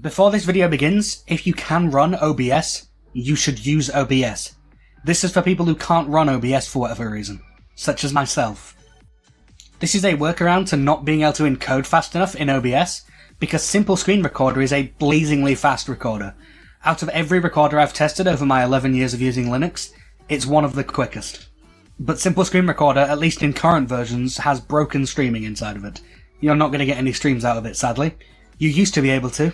Before this video begins, if you can run OBS, you should use OBS. This is for people who can't run OBS for whatever reason, such as myself. This is a workaround to not being able to encode fast enough in OBS, because Simple Screen Recorder is a blazingly fast recorder. Out of every recorder I've tested over my 11 years of using Linux, it's one of the quickest. But Simple Screen Recorder, at least in current versions, has broken streaming inside of it. You're not going to get any streams out of it, sadly. You used to be able to,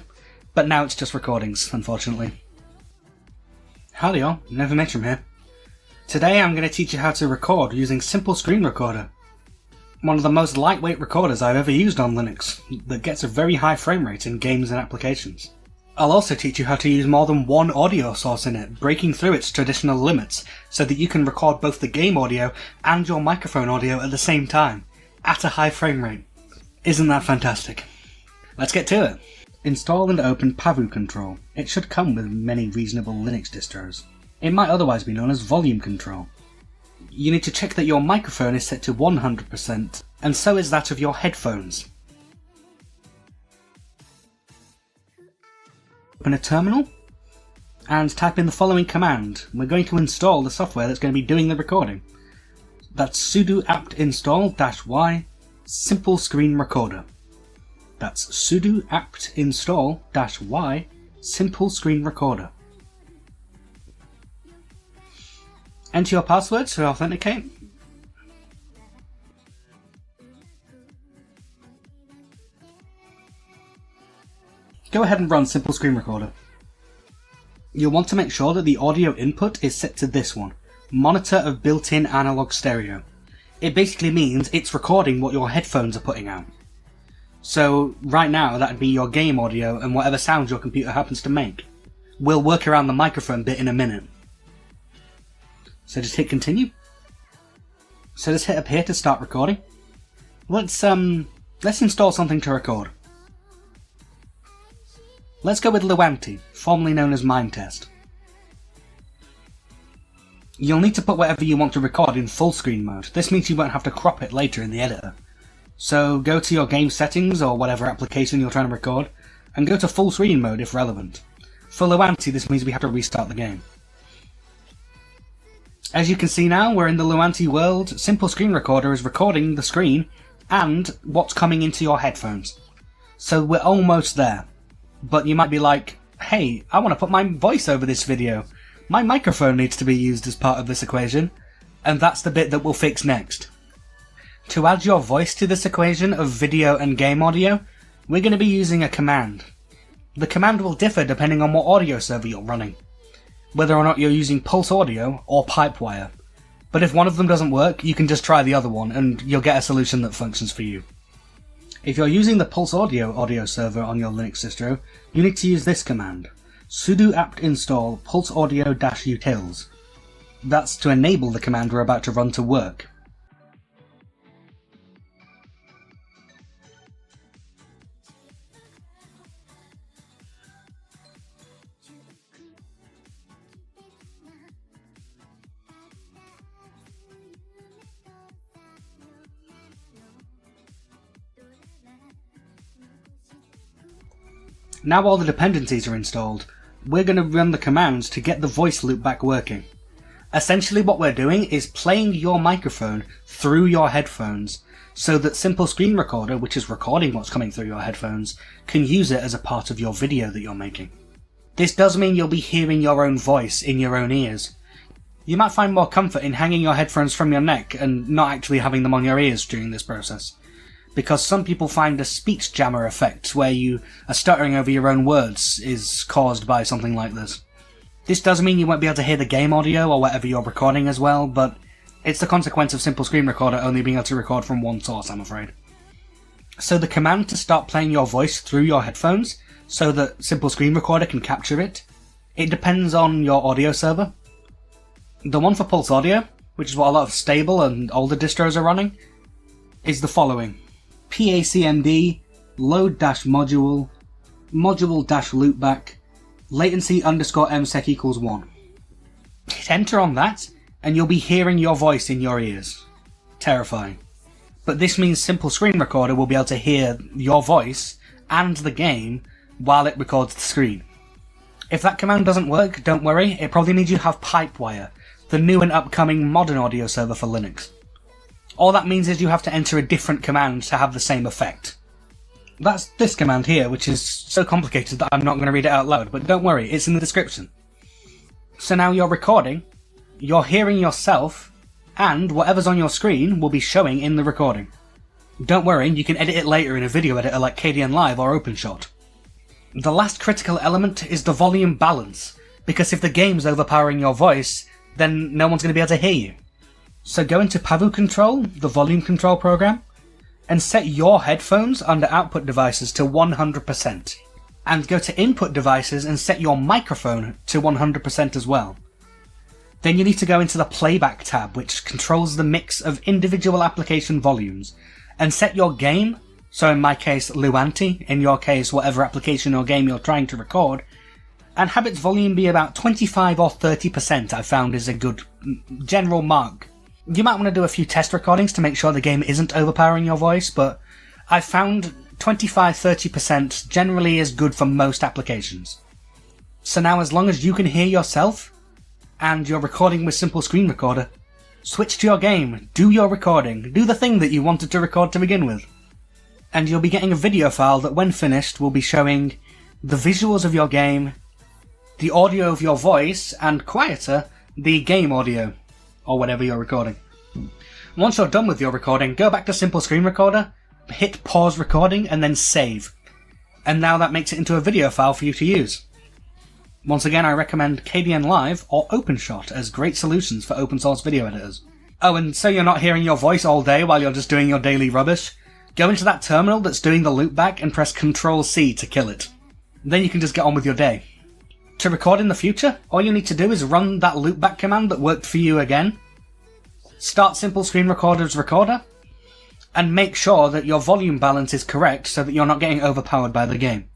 but now it's just recordings, unfortunately. Howdy all, Never Matron here. Today I'm going to teach you how to record using Simple Screen Recorder. One of the most lightweight recorders I've ever used on Linux, that gets a very high frame rate in games and applications. I'll also teach you how to use more than one audio source in it, breaking through its traditional limits, so that you can record both the game audio and your microphone audio at the same time, at a high frame rate. Isn't that fantastic? Let's get to it. Install and open pw-control. It should come with many reasonable Linux distros. It might otherwise be known as volume control. You need to check that your microphone is set to 100%, and so is that of your headphones. Open a terminal, and type in the following command. We're going to install the software that's going to be doing the recording. That's sudo apt install -y simple screen recorder. That's sudo apt install -y simple screen recorder. Enter your password to authenticate. Go ahead and run Simple Screen Recorder. You'll want to make sure that the audio input is set to this one, monitor of built-in analog stereo. It basically means it's recording what your headphones are putting out. So right now that'd be your game audio and whatever sounds your computer happens to make. We'll work around the microphone bit in a minute. So just hit continue. So just hit up here to start recording. Let's install something to record. Let's go with Luanti, formerly known as Mindtest. You'll need to put whatever you want to record in full screen mode. This means you won't have to crop it later in the editor. So go to your game settings or whatever application you're trying to record, and go to full screen mode if relevant. For Luanti, this means we have to restart the game. As you can see now, we're in the Luanti world. Simple Screen Recorder is recording the screen and what's coming into your headphones. So we're almost there. But you might be like, hey, I want to put my voice over this video. My microphone needs to be used as part of this equation, and that's the bit that we'll fix next. To add your voice to this equation of video and game audio, we're going to be using a command. The command will differ depending on what audio server you're running, whether or not you're using Pulse Audio or PipeWire. But if one of them doesn't work, you can just try the other one and you'll get a solution that functions for you. If you're using the Pulse audio server on your Linux distro, you need to use this command, sudo apt install pulseaudio-utils. That's to enable the command we're about to run to work. Now all the dependencies are installed, we're going to run the commands to get the voice loopback working. Essentially what we're doing is playing your microphone through your headphones, so that Simple Screen Recorder, which is recording what's coming through your headphones, can use it as a part of your video that you're making. This does mean you'll be hearing your own voice in your own ears. You might find more comfort in hanging your headphones from your neck and not actually having them on your ears during this process, because some people find a speech jammer effect where you are stuttering over your own words is caused by something like this. This does mean you won't be able to hear the game audio or whatever you're recording as well, but it's the consequence of Simple Screen Recorder only being able to record from one source, I'm afraid. So the command to start playing your voice through your headphones, so that Simple Screen Recorder can capture it, it depends on your audio server. The one for Pulse Audio, which is what a lot of stable and older distros are running, is the following. pacmd load-module module-loopback latency _msec equals 1. Hit enter on that and you'll be hearing your voice in your ears. Terrifying. But this means Simple Screen Recorder will be able to hear your voice and the game while it records the screen. If that command doesn't work, don't worry, it probably means you have PipeWire, the new and upcoming modern audio server for Linux. All that means is you have to enter a different command to have the same effect. That's this command here, which is so complicated that I'm not going to read it out loud, but don't worry, it's in the description. So now you're recording, you're hearing yourself, and whatever's on your screen will be showing in the recording. Don't worry, you can edit it later in a video editor like Kdenlive or OpenShot. The last critical element is the volume balance, because if the game's overpowering your voice, then no one's going to be able to hear you. So go into Pavu Control, the volume control program, and set your headphones under output devices to 100%. And go to input devices and set your microphone to 100% as well. Then you need to go into the playback tab, which controls the mix of individual application volumes, and set your game, so in my case Luanti, in your case whatever application or game you're trying to record, and have its volume be about 25 or 30% I found is a good general mark. You might want to do a few test recordings to make sure the game isn't overpowering your voice, but I found 25-30% generally is good for most applications. So now as long as you can hear yourself, and you're recording with Simple Screen Recorder, switch to your game, do your recording, do the thing that you wanted to record to begin with. And you'll be getting a video file that when finished will be showing the visuals of your game, the audio of your voice, and quieter, the game audio, or whatever you're recording. Once you're done with your recording, go back to Simple Screen Recorder, hit pause recording, and then save. And now that makes it into a video file for you to use. Once again, I recommend Kdenlive or OpenShot as great solutions for open source video editors. Oh, and so you're not hearing your voice all day while you're just doing your daily rubbish, go into that terminal that's doing the loopback and press ctrl+C to kill it. Then you can just get on with your day. To record in the future, all you need to do is run that loopback command that worked for you again, start Simple Screen Recorder's recorder, and make sure that your volume balance is correct so that you're not getting overpowered by the game.